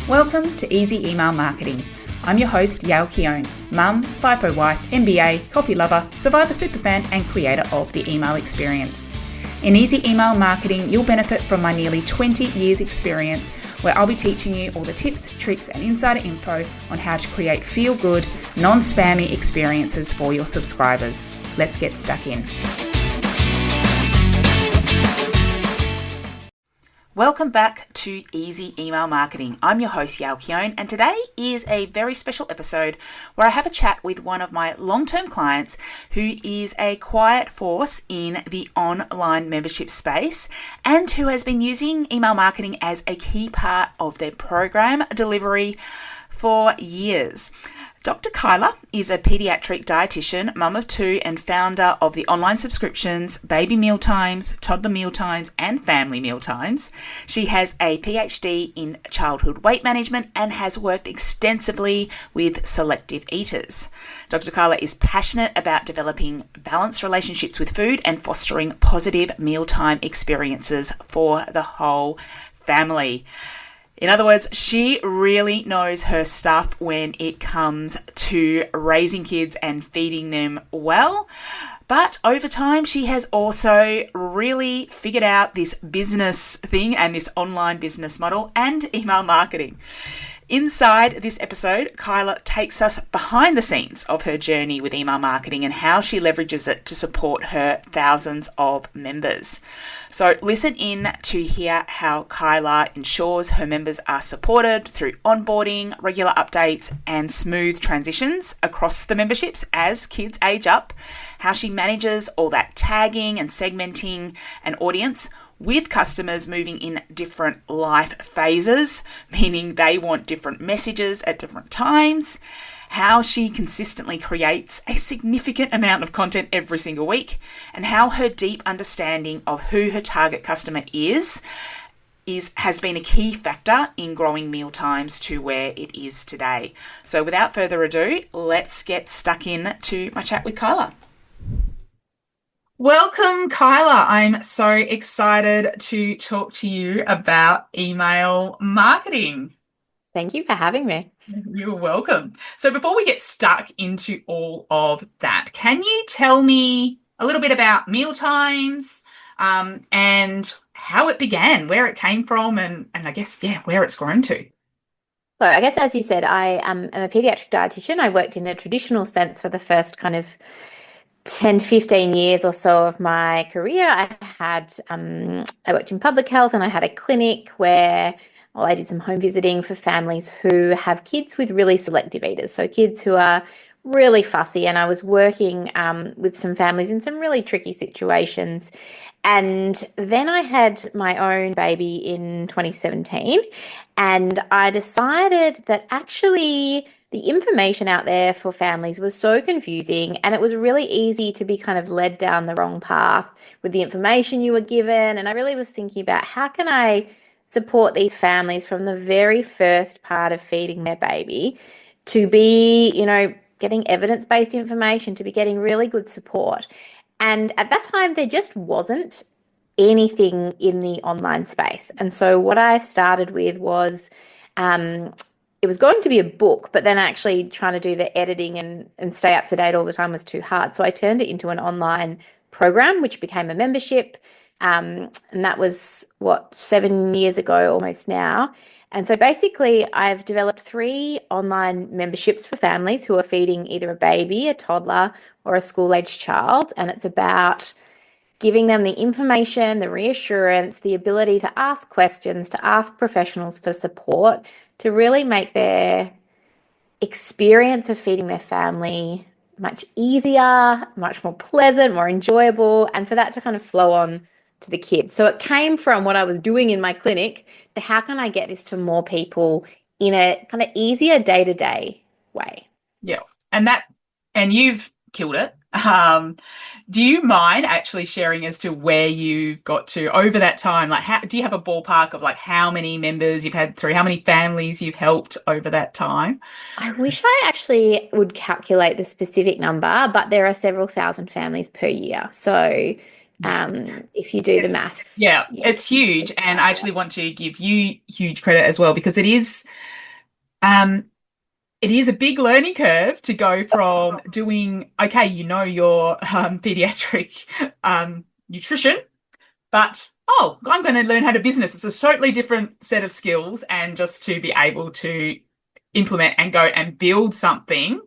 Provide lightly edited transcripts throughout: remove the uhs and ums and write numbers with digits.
Welcome to Easy Email Marketing. I'm your host, Yael Keown, mum, FIFO wife, MBA, coffee lover, survivor superfan, and creator of the email experience. In Easy Email Marketing, you'll benefit from my nearly 20 years experience, where I'll be teaching you all the tips, tricks, and insider info on how to create feel-good, non-spammy experiences for your subscribers. Let's get stuck in. Welcome back to Easy Email Marketing. I'm your host, Yael Keown, and today is a very special episode where I have a chat with one of my long-term clients who is a quiet force in the online membership space and who has been using email marketing as a key part of their program delivery for years. Dr Kyla is a paediatric dietitian, mum of two, and founder of the online subscriptions Baby Mealtimes, Toddler Mealtimes, and Family Mealtimes. She has a PhD in childhood weight management and has worked extensively with selective eaters. Dr Kyla is passionate about developing balanced relationships with food and fostering positive mealtime experiences for the whole family. In other words, she really knows her stuff when it comes to raising kids and feeding them well. But over time, she has also really figured out this business thing and this online business model and email marketing. Inside this episode, Kyla takes us behind the scenes of her journey with email marketing and how she leverages it to support her thousands of members. So listen in to hear how Kyla ensures her members are supported through onboarding, regular updates, and smooth transitions across the memberships as kids age up, how she manages all that tagging and segmenting an audience with customers moving in different life phases, meaning they want different messages at different times, how she consistently creates a significant amount of content every single week, and how her deep understanding of who her target customer has been a key factor in growing Mealtimes to where it is today. So without further ado, let's get stuck in to my chat with Kyla. Welcome, Kyla. I'm so excited to talk to you about email marketing. Thank you for having me. You're welcome. So before we get stuck into all of that, can you tell me a little bit about Mealtimes and how it began, where it came from, and I guess, where it's grown to? So I guess, as you said, I am a paediatric dietitian. I worked in a traditional sense for the first kind of 10 to 15 years or so of my career. I worked in public health, and I had a clinic where I did some home visiting for families who have kids with really selective eaters, so kids who are really fussy. And I was working with some families in some really tricky situations. And then I had my own baby in 2017, and I decided that actually the information out there for families was so confusing, and it was really easy to be kind of led down the wrong path with the information you were given. And I really was thinking about, how can I support these families from the very first part of feeding their baby to be, getting evidence-based information, to be getting really good support. And at that time, there just wasn't anything in the online space. And so what I started with was, it was going to be a book, but then actually trying to do the editing and stay up to date all the time was too hard. So I turned it into an online program, which became a membership. And that was, 7 years ago almost now. And so basically I've developed 3 online memberships for families who are feeding either a baby, a toddler, or a school-aged child. And it's about giving them the information, the reassurance, the ability to ask questions, to ask professionals for support, to really make their experience of feeding their family much easier, much more pleasant, more enjoyable, and for that to kind of flow on to the kids. So it came from what I was doing in my clinic to, how can I get this to more people in a kind of easier day-to-day way? Yeah. And you've killed it. Do you mind actually sharing as to where you got to over that time? Like, do you have a ballpark of like how many members you've had through, how many families you've helped over that time? I wish I actually would calculate the specific number, but there are several thousand families per year. So if you do the maths. Yeah, it's huge. And I actually want to give you huge credit as well, because it is Um, it is a big learning curve to go from doing, okay, your pediatric nutrition, but I'm going to learn how to business. It's a totally different set of skills, and just to be able to implement and go and build something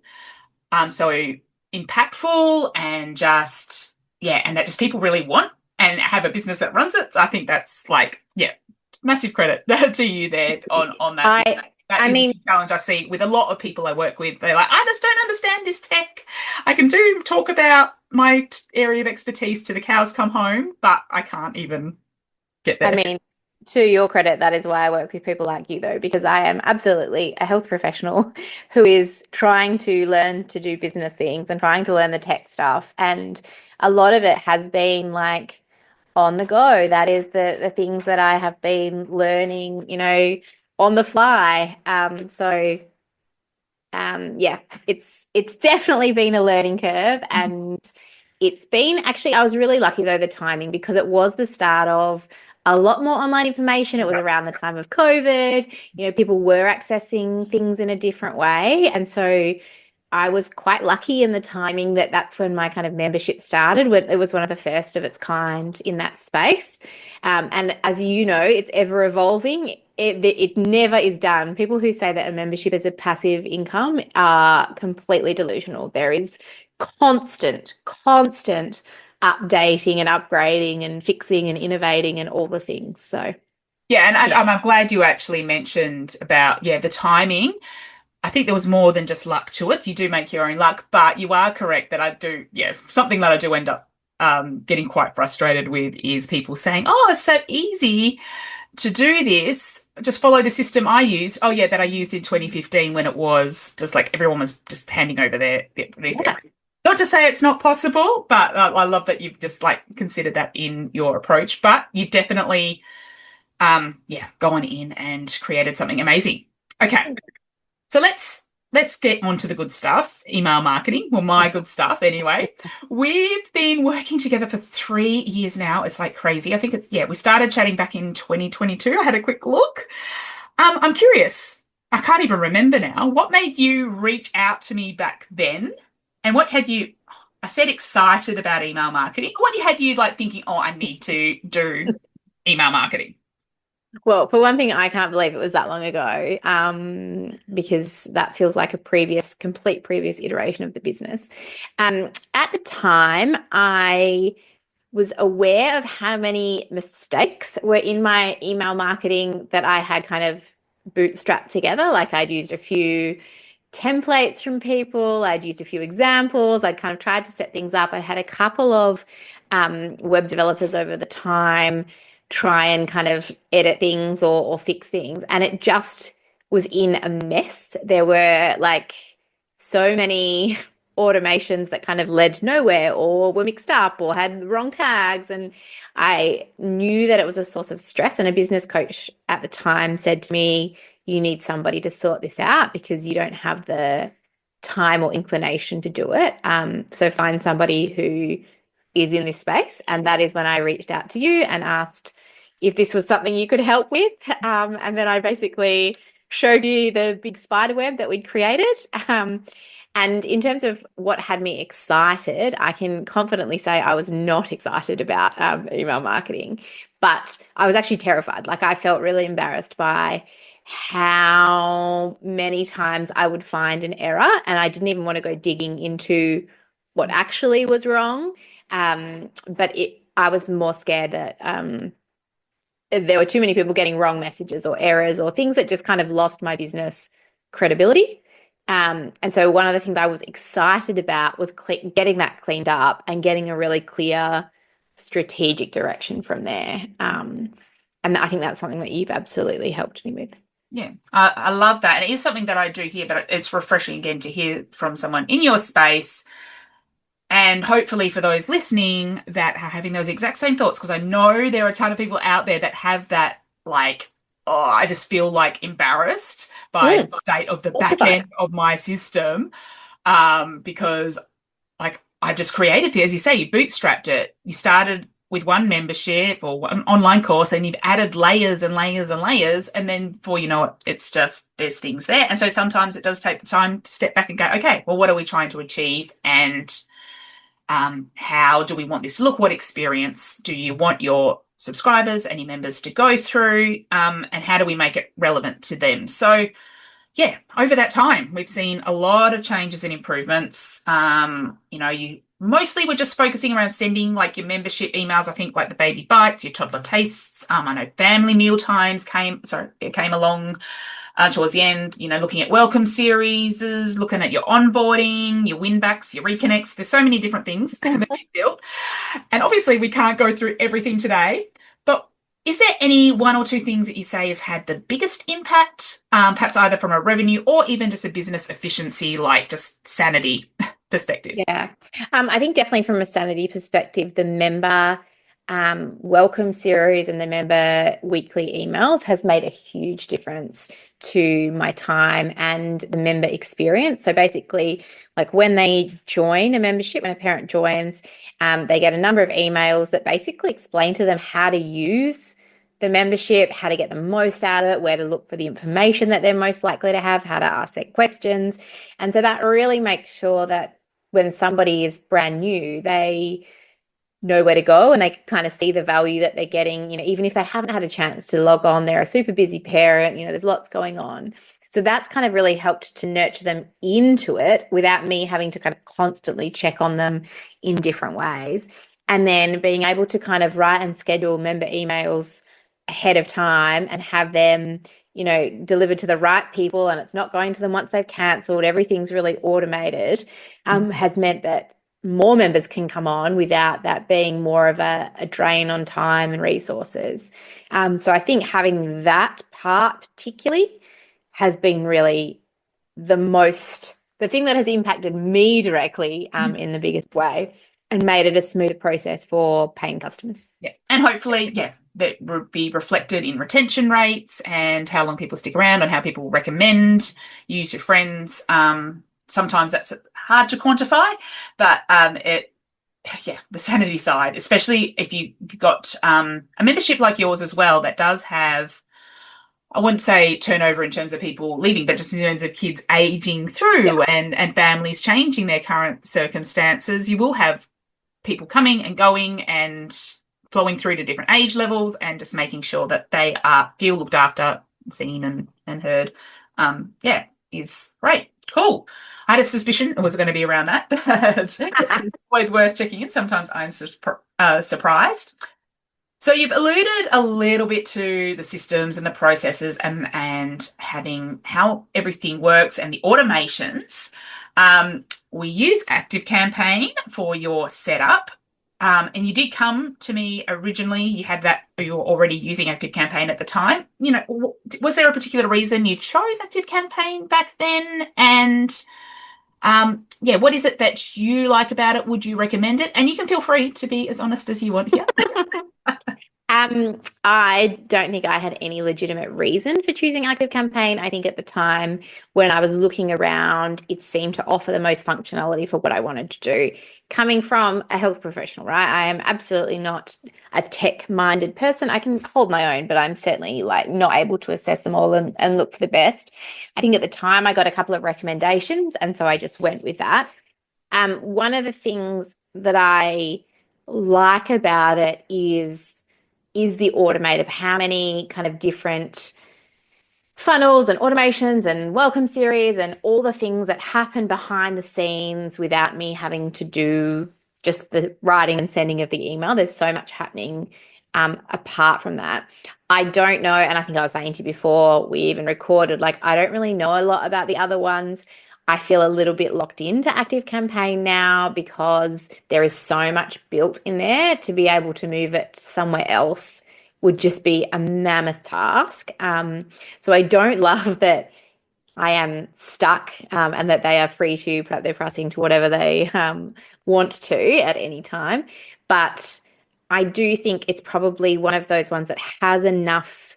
so impactful and just and that just people really want and have a business that runs it. I think that's like massive credit to you there on that. I That I is a mean, big challenge I see with a lot of people I work with. They're like, I just don't understand this tech. I can do talk about my area of expertise to the cows come home, but I can't even get I there. mean, to your credit, that is why I work with people like you, though, because I am absolutely a health professional who is trying to learn to do business things and trying to learn the tech stuff. And a lot of it has been like on the go. That is the things that I have been learning, on the fly. Yeah, it's definitely been a learning curve, and it's been actually, I was really lucky though, the timing, because it was the start of a lot more online information. It was around the time of COVID. People were accessing things in a different way. And so I was quite lucky in the timing that that's when my kind of membership started. When it was one of the first of its kind in that space. And as you know, it's ever evolving. It never is done. People who say that a membership is a passive income are completely delusional. There is constant updating and upgrading and fixing and innovating and all the things. So, Yeah, and yeah. I'm glad you actually mentioned about the timing. I think there was more than just luck to it. You do make your own luck, but you are correct that I do, something that I do end up getting quite frustrated with is people saying, "Oh, it's so easy to do this. Just follow the system I used." Oh, yeah, that I used in 2015 when it was just like everyone was just handing over their Yeah. not to say it's not possible, but I love that you've just like considered that in your approach. But you've definitely, gone in and created something amazing. Okay. So let's get on to the good stuff, email marketing. Well, my good stuff anyway. We've been working together for 3 years now. It's like crazy. I think we started chatting back in 2022. I had a quick look. I'm curious. I can't even remember now. What made you reach out to me back then? And what had you, I said excited about email marketing. What had you like thinking, oh, I need to do email marketing? Well, for one thing, I can't believe it was that long ago, because that feels like a complete previous iteration of the business. At the time, I was aware of how many mistakes were in my email marketing that I had kind of bootstrapped together. Like I'd used a few templates from people, I'd used a few examples, I'd kind of tried to set things up. I had a couple of web developers over the time try and kind of edit things or fix things, and it just was in a mess. There were like so many automations that kind of led nowhere or were mixed up or had the wrong tags. And I knew that it was a source of stress. And a business coach at the time said to me, you need somebody to sort this out because you don't have the time or inclination to do it. So find somebody who is in this space. And that is when I reached out to you and asked if this was something you could help with. And then I basically showed you the big spider web that we'd created. And in terms of what had me excited, I can confidently say I was not excited about email marketing, but I was actually terrified. Like I felt really embarrassed by how many times I would find an error, and I didn't even want to go digging into what actually was wrong. But I was more scared that there were too many people getting wrong messages or errors or things that just kind of lost my business credibility. And so one of the things I was excited about was getting that cleaned up and getting a really clear strategic direction from there. And I think that's something that you've absolutely helped me with. Yeah, I love that. And it is something that I do hear, but it's refreshing again to hear from someone in your space. And hopefully for those listening that are having those exact same thoughts, because I know there are a ton of people out there that have that, like, oh, I just feel like embarrassed by the state of the back Mortified. end of my system. Because like I just created it, as you say, you bootstrapped it. You started with one membership or one online course, and you've added layers and layers and layers, and then before you know it, it's just there's things there. And so sometimes it does take the time to step back and go, okay, well, what are we trying to achieve, and how do we want this to look? What experience do you want your subscribers and your members to go through, and how do we make it relevant to them? So yeah, over that time, we've seen a lot of changes and improvements. You mostly we're just focusing around sending like your membership emails. I think like the baby bites, your toddler tastes. I know family meal times came along towards the end. Looking at welcome series, looking at your onboarding, your win backs, your reconnects. There's so many different things that we've built, and obviously we can't go through everything today. But is there any one or two things that you say has had the biggest impact, perhaps either from a revenue or even just a business efficiency, like just sanity perspective? Yeah. I think definitely from a sanity perspective, the member welcome series and the member weekly emails has made a huge difference to my time and the member experience. So basically, like when they join a membership, when a parent joins, they get a number of emails that basically explain to them how to use the membership, how to get the most out of it, where to look for the information that they're most likely to have, how to ask their questions. And so that really makes sure that when somebody is brand new, they know where to go and they kind of see the value that they're getting, even if they haven't had a chance to log on, they're a super busy parent, there's lots going on. So that's kind of really helped to nurture them into it without me having to kind of constantly check on them in different ways. And then being able to kind of write and schedule member emails ahead of time and have them, delivered to the right people, and it's not going to them once they've cancelled. Everything's really automated, has meant that more members can come on without that being more of a drain on time and resources. So I think having that part particularly has been really the thing that has impacted me directly in the biggest way and made it a smoother process for paying customers. Yeah. And hopefully, that will be reflected in retention rates and how long people stick around and how people recommend you to friends. Sometimes that's hard to quantify, but the sanity side, especially if you've got a membership like yours as well that does have, I wouldn't say turnover in terms of people leaving, but just in terms of kids aging through and families changing their current circumstances, you will have people coming and going and flowing through to different age levels, and just making sure that they feel looked after, seen and heard. Is great. Cool. I had a suspicion it was going to be around that, but it's always worth checking in. Sometimes I'm surprised. So you've alluded a little bit to the systems and the processes and having how everything works and the automations. We use ActiveCampaign for your setup. And you did come to me originally, you were already using ActiveCampaign at the time. Was there a particular reason you chose ActiveCampaign back then? And what is it that you like about it? Would you recommend it? And you can feel free to be as honest as you want here. I don't think I had any legitimate reason for choosing ActiveCampaign. I think at the time when I was looking around, it seemed to offer the most functionality for what I wanted to do. Coming from a health professional, right? I am absolutely not a tech-minded person. I can hold my own, but I'm certainly not able to assess them all and look for the best. I think at the time I got a couple of recommendations, and so I just went with that. One of the things that I like about it is the automated, how many kind of different funnels and automations and welcome series and all the things that happen behind the scenes without me having to do just the writing and sending of the email. There's so much happening apart from that. I don't know, and I think I was saying to you before we even recorded, I don't really know a lot about the other ones. I feel a little bit locked into ActiveCampaign now because there is so much built in there. To be able to move it somewhere else would just be a mammoth task. So I don't love that I am stuck and that they are free to put up their pricing to whatever they want to at any time. But I do think it's probably one of those ones that has enough.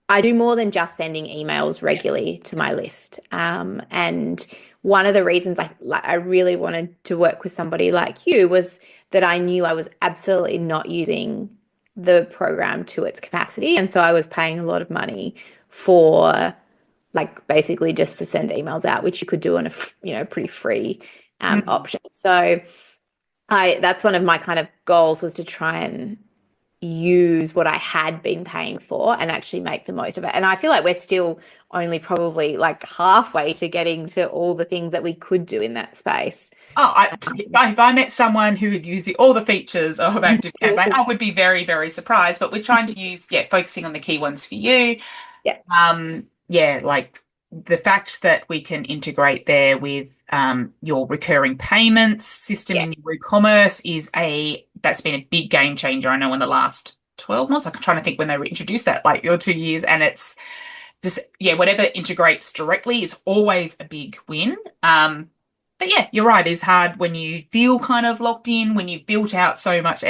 I do more than just sending emails regularly to my list. And one of the reasons I really wanted to work with somebody like you was that I knew I was absolutely not using the program to its capacity. And so I was paying a lot of money for like basically just to send emails out, which you could do on a, pretty free Mm. option. So that's one of my kind of goals was to try and use what I had been paying for and actually make the most of it. And I feel like we're still only probably like halfway to getting to all the things that we could do in that space. Oh, if I met someone who would use all the features of Active Campaign, I would be very, very surprised. But we're trying to use, yeah, focusing on the key ones for you. Yeah. Yeah, like the fact that we can integrate there with your recurring payments system Yeah. in your e-commerce that's been a big game changer. I know in the last 12 months, I'm trying to think when they introduced that, like your 2 years, and it's just, yeah, whatever integrates directly is always a big win. But yeah, you're right. It's hard when you feel kind of locked in, when you've built out so much,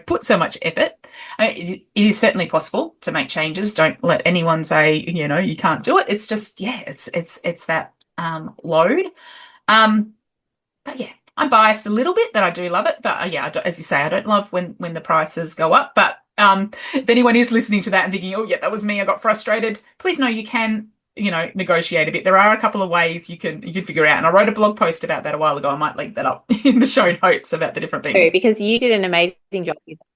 put so much effort. It is certainly possible to make changes. Don't let anyone say, you can't do it. It's just, yeah, it's that load. Um, but yeah, I'm biased a little bit that I do love it. But yeah, as you say, I don't love when the prices go up. But if anyone is listening to that and thinking, oh yeah, that was me, I got frustrated, please know you can, negotiate a bit. There are a couple of ways you can figure out. And I wrote a blog post about that a while ago. I might link that up in the show notes about the different things. Because you did an amazing job with that.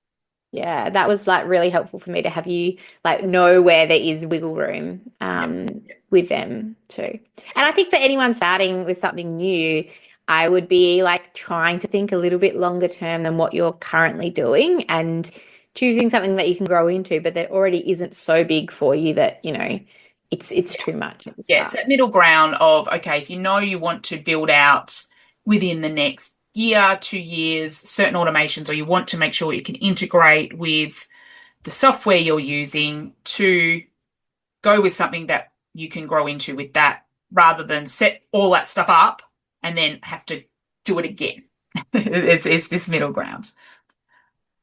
Yeah, that was like really helpful for me to have you like know where there is wiggle room Yeah. with them too. And I think for anyone starting with something new, I would be like trying to think a little bit longer term than what you're currently doing and choosing something that you can grow into, but that already isn't so big for you that, it's too much at the Yeah, it's start. that middle ground of, okay, if you know you want to build out within the next year, 2 years, certain automations, or you want to make sure you can integrate with the software you're using to go with something that you can grow into with that rather than set all that stuff up and then have to do it again. It's this middle ground.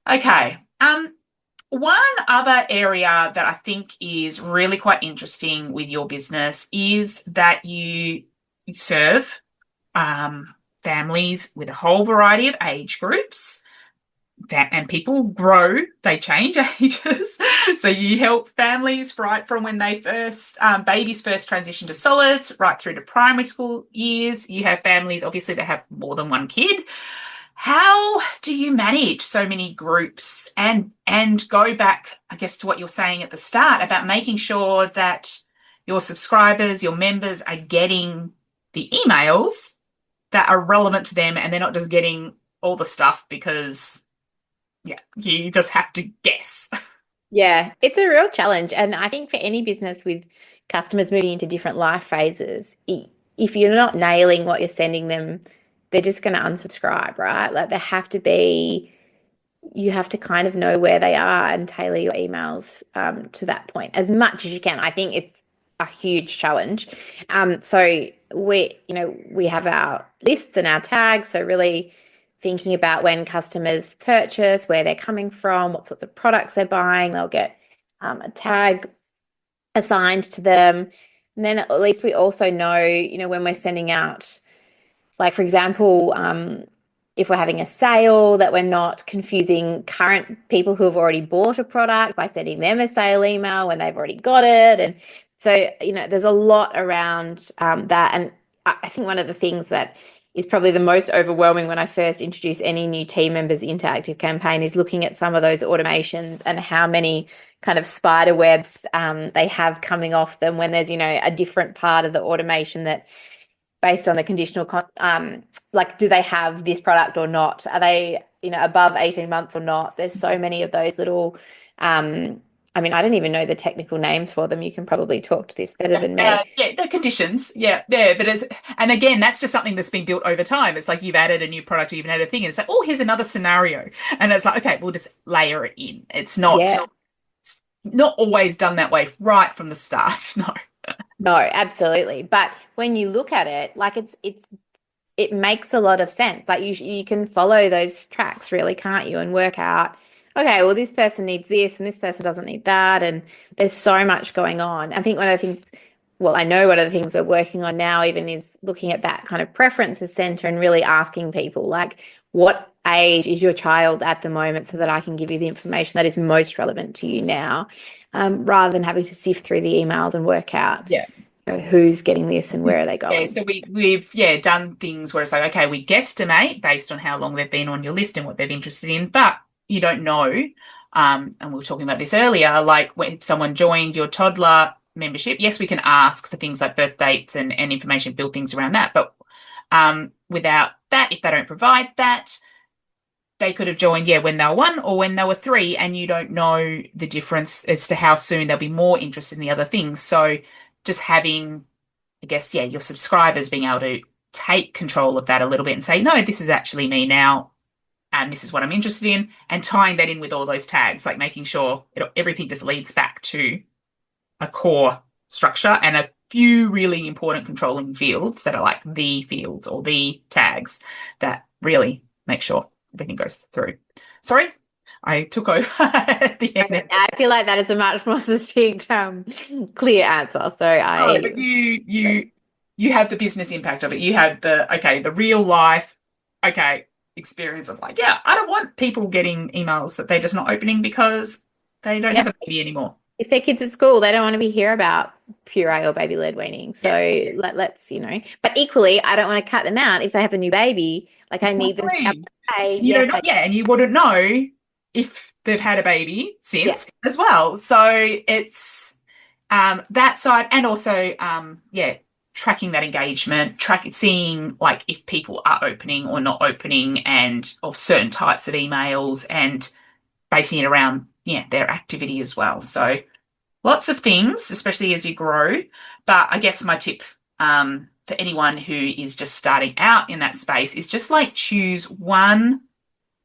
Okay. One other area that I think is really quite interesting with your business is that you serve families with a whole variety of age groups. And people grow, they change ages. So you help families right from when they babies first transition to solids, right through to primary school years. You have families, obviously, that have more than one kid. How do you manage so many groups and go back, I guess, to what you're saying at the start about making sure that your subscribers, your members are getting the emails that are relevant to them and they're not just getting all the stuff because, yeah, you just have to guess. Yeah, it's a real challenge. And I think for any business with customers moving into different life phases, if you're not nailing what you're sending them, they're just going to unsubscribe, right? Like you have to kind of know where they are and tailor your emails to that point as much as you can. I think it's a huge challenge. So we have our lists and our tags. So really thinking about when customers purchase, where they're coming from, what sorts of products they're buying. They'll get a tag assigned to them. And then at least we also know, when we're sending out, like for example, if we're having a sale, that we're not confusing current people who have already bought a product by sending them a sale email when they've already got it. And so, there's a lot around that. And I think one of the things that is probably the most overwhelming when I first introduce any new team members into Active Campaign is looking at some of those automations and how many kind of spider webs they have coming off them when there's, a different part of the automation that based on the conditional, like, do they have this product or not? Are they, above 18 months or not? There's so many of those little, I don't even know the technical names for them. You can probably talk to this better than me. Yeah, the conditions. Yeah, but and again, that's just something that's been built over time. It's like you've added a new product or you've added a thing, and it's like, oh, here's another scenario, and it's like, okay, we'll just layer it in. It's Yeah. not always done that way right from the start. No. No, absolutely. But when you look at it, like it makes a lot of sense. Like you can follow those tracks really, can't you? And work out, okay, well, this person needs this and this person doesn't need that. And there's so much going on. I think one of the things well, I know one of the things we're working on now even is looking at that kind of preferences center and really asking people like, what age is your child at the moment so that I can give you the information that is most relevant to you now, rather than having to sift through the emails and work out Yeah. who's getting this and where are they Yeah, going. so we've done things where it's like, okay, we guesstimate based on how long they've been on your list and what they're interested in, but you don't know. And we were talking about this earlier, like when someone joined your toddler membership, yes, we can ask for things like birth dates and information, build things around that. But without that, if they don't provide that, they could have joined, when they were 1 or when they were 3, and you don't know the difference as to how soon they'll be more interested in the other things. So just having, I guess, your subscribers being able to take control of that a little bit and say, no, this is actually me now, and this is what I'm interested in, and tying that in with all those tags, like making sure everything just leads back to a core structure and a few really important controlling fields that are like the fields or the tags that really make sure everything goes through. Sorry, I took over at the end. I feel like that is a much more succinct, clear answer. So Oh, but you have the business impact of it. You have the real life, experience of like, I don't want people getting emails that they're just not opening because they don't yeah, have a baby anymore. if their kids at school, they don't want to be hear about puree or baby led weaning. So Yeah. let's, but equally, I don't want to cut them out if they have a new baby. Like I need them to be able Exactly. to say, You don't yes, know, and you wouldn't know if they've had a baby yeah, since as well. So it's that side, and also tracking that engagement, seeing like if people are opening or not opening, and of certain types of emails, and basing it around their activity as well. So lots of things, especially as you grow. But I guess my tip for anyone who is just starting out in that space is just like choose one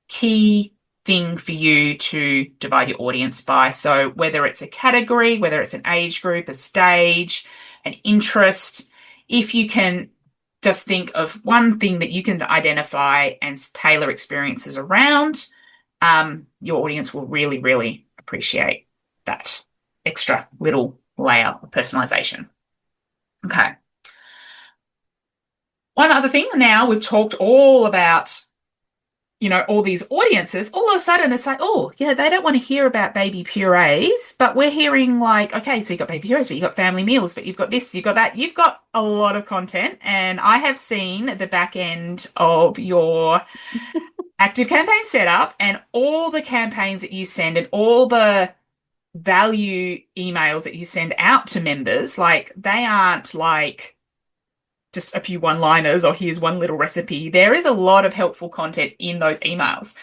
key thing for you to divide your audience by. So whether it's a category, whether it's an age group, a stage, an interest, if you can just think of one thing that you can identify and tailor experiences around, your audience will really, really appreciate that extra little layer of personalization. Okay. One other thing, now we've talked all about all these audiences, all of a sudden it's like, oh, they don't want to hear about baby purees, but we're hearing like, okay, so you've got baby purees, but you've got family meals, but you've got this, you've got that. You've got a lot of content, and I have seen the back end of your active campaign setup and all the campaigns that you send and all the value emails that you send out to members. Like, they aren't like just a few one-liners or here's one little recipe. There is a lot of helpful content in those emails.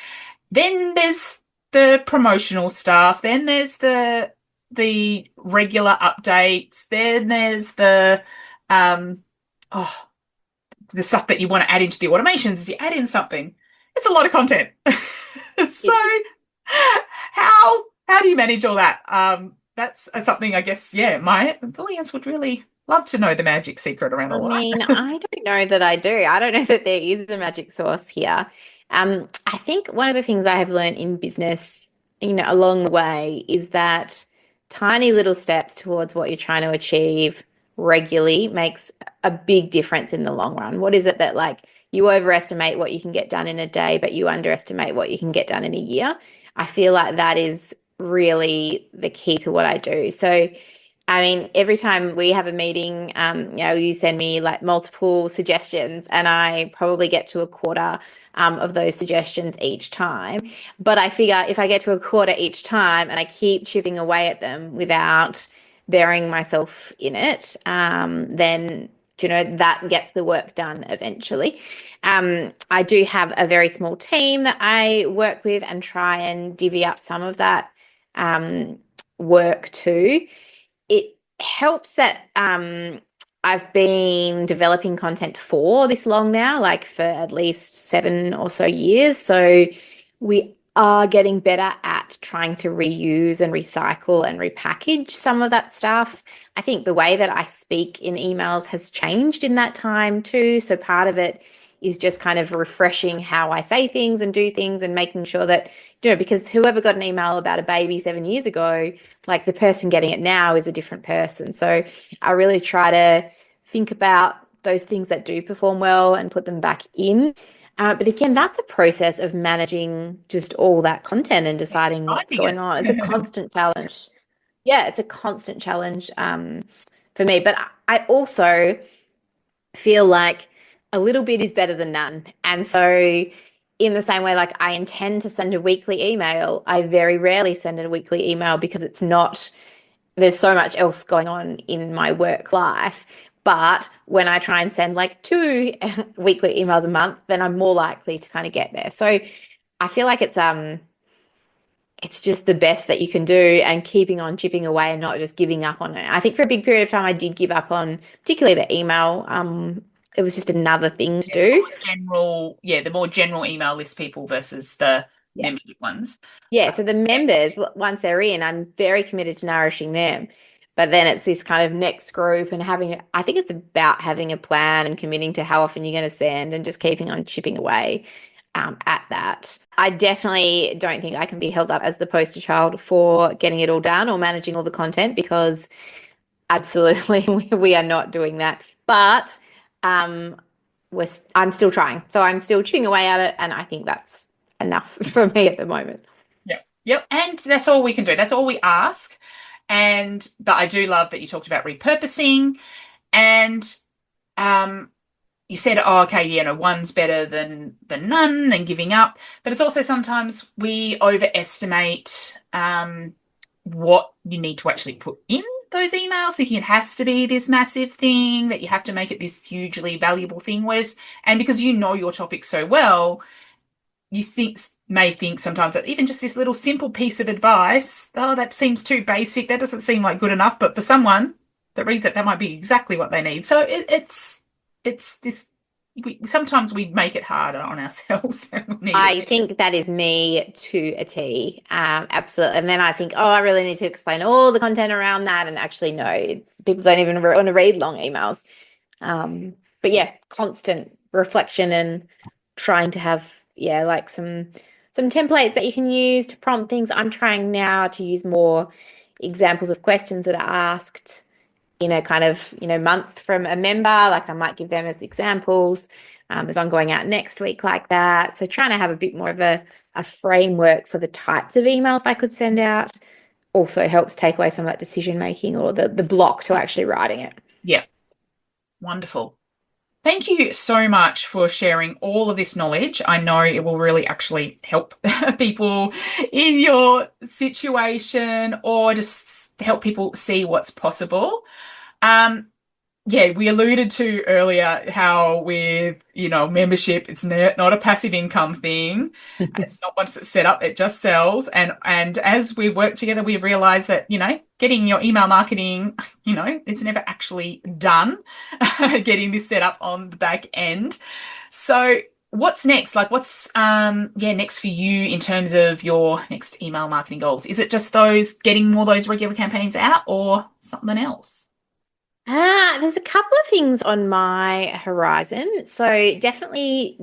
Then there's the promotional stuff. Then there's the regular updates. Then there's um the stuff that you want to add into the automations as you add in something. It's a lot of content. So how do you manage all that? That's something, I guess, my audience would really love to know the magic secret around I all that. mean, I don't know that I do. I don't know that there is a magic sauce here. I think one of the things I have learned in business, along the way is that tiny little steps towards what you're trying to achieve regularly makes a big difference in the long run. What is it that like you overestimate what you can get done in a day, but you underestimate what you can get done in a year? I feel like that is really the key to what I do. So I mean, every time we have a meeting, you send me like multiple suggestions, and I probably get to a quarter of those suggestions each time. But I figure if I get to a quarter each time and I keep chipping away at them without burying myself in it, then that gets the work done eventually. I do have a very small team that I work with and try and divvy up some of that work too. It helps that I've been developing content for this long now, like for at least 7 or so years. So we are getting better at trying to reuse and recycle and repackage some of that stuff. I think the way that I speak in emails has changed in that time too. So part of it is just kind of refreshing how I say things and do things and making sure that, because whoever got an email about a baby 7 years ago, like the person getting it now is a different person. So I really try to think about those things that do perform well and put them back in. But again, that's a process of managing just all that content and deciding what's Finding going on. It's a it. constant challenge. Yeah, it's a constant challenge for me. But I also feel like a little bit is better than none. And so, in the same way, like I intend to send a weekly email, I very rarely send a weekly email because there's so much else going on in my work life. But when I try and send like 2 weekly emails a month, then I'm more likely to kind of get there. So I feel like it's just the best that you can do and keeping on chipping away and not just giving up on it. I think for a big period of time I did give up on particularly the email. It was just another thing to do. The more general email list people versus the Yeah. membership ones. Yeah, so the members, once they're in, I'm very committed to nourishing them. But then it's this kind of next group and I think it's about having a plan and committing to how often you're going to send and just keeping on chipping away at that. I definitely don't think I can be held up as the poster child for getting it all done or managing all the content because absolutely we are not doing that. But um, I'm still trying. So I'm still chipping away at it. And I think that's enough for me at the moment. Yep. Yep. And that's all we can do. That's all we ask. But I do love that you talked about repurposing and you said, oh, okay, one's better than none and giving up. But it's also sometimes we overestimate what you need to actually put in those emails, thinking it has to be this massive thing, that you have to make it this hugely valuable thing. And because you know your topic so well, you may think sometimes that even just this little simple piece of advice, oh, that seems too basic. That doesn't seem like good enough. But for someone that reads it, that might be exactly what they need. So it's this. Sometimes we make it harder on ourselves than we need I it. think that is me to a T. Absolutely. And then I think, oh, I really need to explain all the content around that. And actually, no, people don't even want to read long emails. But yeah, constant reflection and trying to have, like some templates that you can use to prompt things. I'm trying now to use more examples of questions that are asked in a kind of, month from a member. Like I might give them as examples as I'm going out next week like that. So trying to have a bit more of a framework for the types of emails I could send out also helps take away some of that decision making or the block to actually writing it. Yeah. Wonderful. Thank you so much for sharing all of this knowledge. I know it will really actually help people in your situation or just help people see what's possible. We alluded to earlier how with, membership, it's not a passive income thing. It's not once it's set up, it just sells. And as we work together, we've realized that, getting your email marketing, it's never actually done, getting this set up on the back end. So what's next? Like what's next for you in terms of your next email marketing goals? Is it just getting more those regular campaigns out or something else? There's a couple of things on my horizon. So definitely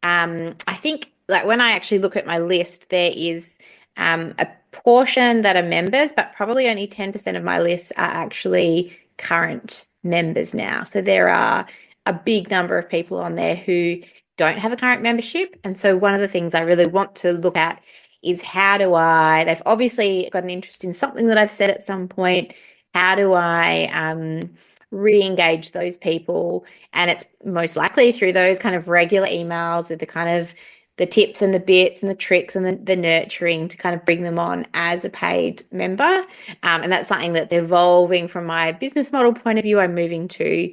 I think like when I actually look at my list, there is a portion that are members, but probably only 10% of my list are actually current members now. So there are a big number of people on there who don't have a current membership. And so one of the things I really want to look at is they've obviously got an interest in something that I've said at some point. How do I re-engage those people? And it's most likely through those kind of regular emails with the kind of the tips and the bits and the tricks and the nurturing to kind of bring them on as a paid member. And that's something that's evolving from my business model point of view. I'm moving to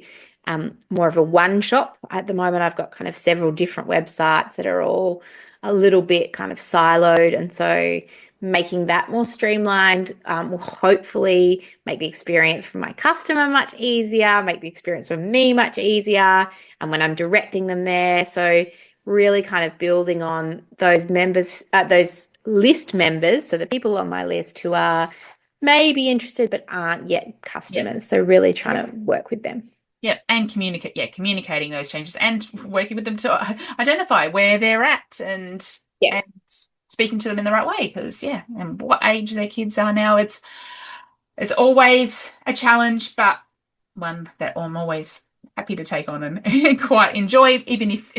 more of a one shop. At the moment, I've got kind of several different websites that are all a little bit kind of siloed. And so making that more streamlined will hopefully make the experience for my customer much easier, make the experience for me much easier, and when I'm directing them there. So really kind of building on those members, those list members, so the people on my list who are maybe interested but aren't yet customers. So really trying to work with them. Yeah, and communicating those changes and working with them to identify where they're at and Yes. speaking to them in the right way. Because and what age their kids are now, it's always a challenge, but one that I'm always happy to take on and quite enjoy, even if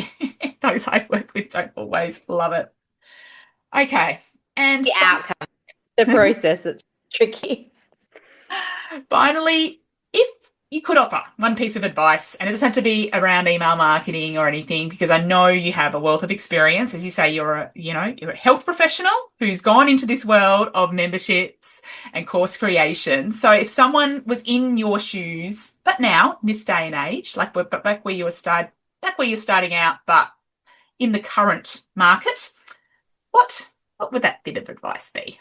those I work with don't always love it. Okay, and The outcome, the process that's tricky. finally, if you could offer one piece of advice, and it doesn't have to be around email marketing or anything, because I know you have a wealth of experience. As you say, you're a health professional who's gone into this world of memberships and course creation. So if someone was in your shoes, but now, this day and age, like back where you're starting out, but in the current market, what would that bit of advice be?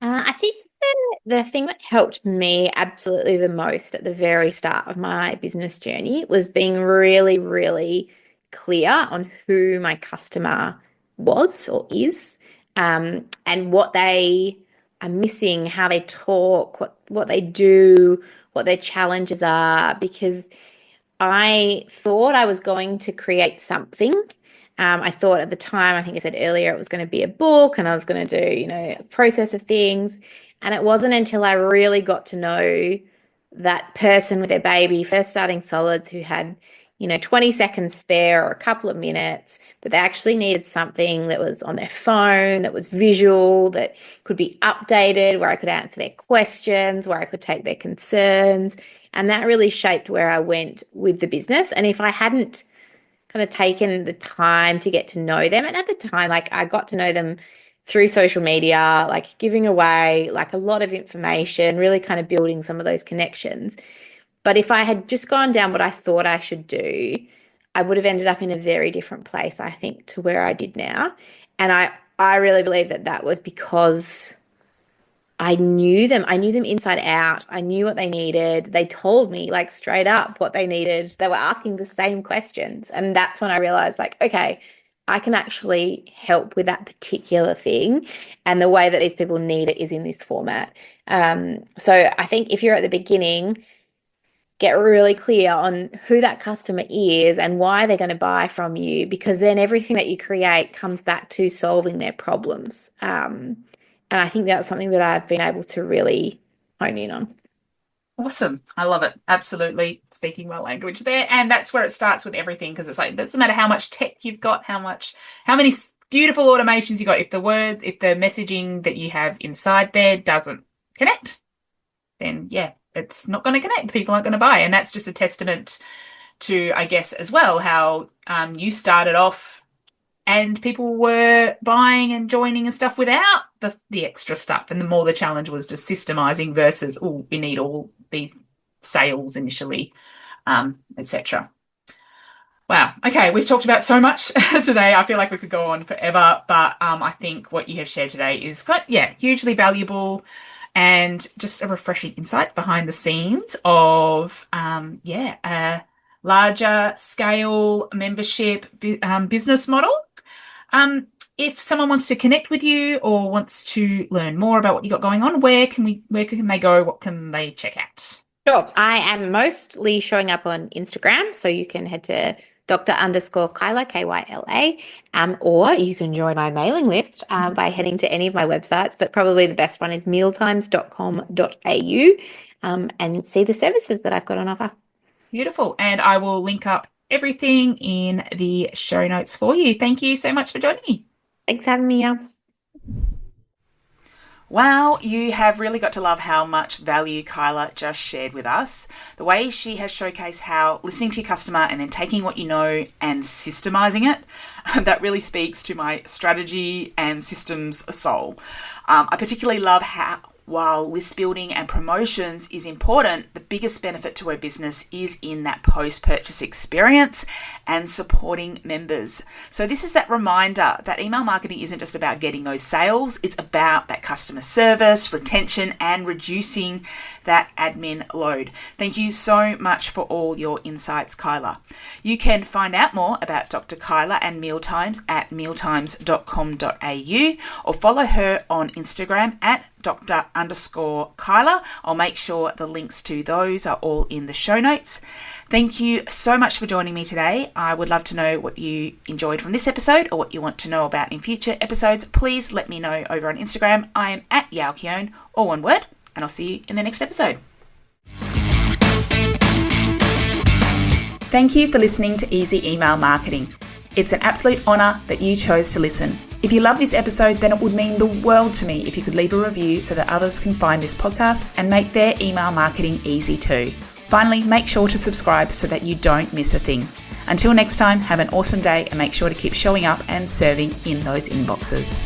I think the thing that helped me absolutely the most at the very start of my business journey was being really, really clear on who my customer was or is, and what they are missing, how they talk, what they do, what their challenges are, because I thought I was going to create something. I thought at the time, I think I said earlier, it was going to be a book and I was going to do, a process of things. And it wasn't until I really got to know that person with their baby, first starting solids, who had, 20 seconds spare or a couple of minutes, that they actually needed something that was on their phone, that was visual, that could be updated, where I could answer their questions, where I could take their concerns. And that really shaped where I went with the business. And if I hadn't kind of taken the time to get to know them, and at the time, like, I got to know them through social media, like giving away like a lot of information, really kind of building some of those connections. But if I had just gone down what I thought I should do, I would have ended up in a very different place, I think, to where I did now. And I really believe that that was because I knew them. I knew them inside out. I knew what they needed. They told me like straight up what they needed. They were asking the same questions. And that's when I realized, like, okay, I can actually help with that particular thing. And the way that these people need it is in this format. So I think if you're at the beginning, get really clear on who that customer is and why they're going to buy from you, because then everything that you create comes back to solving their problems. And I think that's something that I've been able to really hone in on. Awesome. I love it. Absolutely speaking my language there. And that's where it starts with everything, because it's like, it doesn't matter how much tech you've got, how many beautiful automations you got. If the messaging that you have inside there doesn't connect, then it's not going to connect. People aren't going to buy. And that's just a testament to, I guess, as well, how you started off and people were buying and joining and stuff without the extra stuff. And the more the challenge was just systemizing versus, oh, we need all these sales initially, etc. Wow. Okay, we've talked about so much today. I feel like we could go on forever, but I think what you have shared today is hugely valuable and just a refreshing insight behind the scenes of a larger scale membership business model. If someone wants to connect with you or wants to learn more about what you got going on, where can they go? What can they check out? Sure. I am mostly showing up on Instagram, so you can head to Dr_Kyla, Kyla, or you can join my mailing list by heading to any of my websites, but probably the best one is mealtimes.com.au, and see the services that I've got on offer. Beautiful. And I will link up everything in the show notes for you. Thank you so much for joining me. Thanks for having me, Al. Wow, you have really got to love how much value Kyla just shared with us. The way she has showcased how listening to your customer and then taking what you know and systemizing it, that really speaks to my strategy and systems soul. I particularly love how, while list building and promotions is important, the biggest benefit to her business is in that post-purchase experience and supporting members. So this is that reminder that email marketing isn't just about getting those sales, it's about that customer service, retention, and reducing that admin load. Thank you so much for all your insights, Kyla. You can find out more about Dr. Kyla and Mealtimes at mealtimes.com.au or follow her on Instagram at Dr_Kyla. I'll make sure the links to those are all in the show notes. Thank you so much for joining me today. I would love to know what you enjoyed from this episode or what you want to know about in future episodes. Please let me know over on Instagram. I am at Yalkione, all one word, and I'll see you in the next episode. Thank you for listening to Easy Email Marketing. It's an absolute honour that you chose to listen. If you love this episode, then it would mean the world to me if you could leave a review so that others can find this podcast and make their email marketing easy too. Finally, make sure to subscribe so that you don't miss a thing. Until next time, have an awesome day and make sure to keep showing up and serving in those inboxes.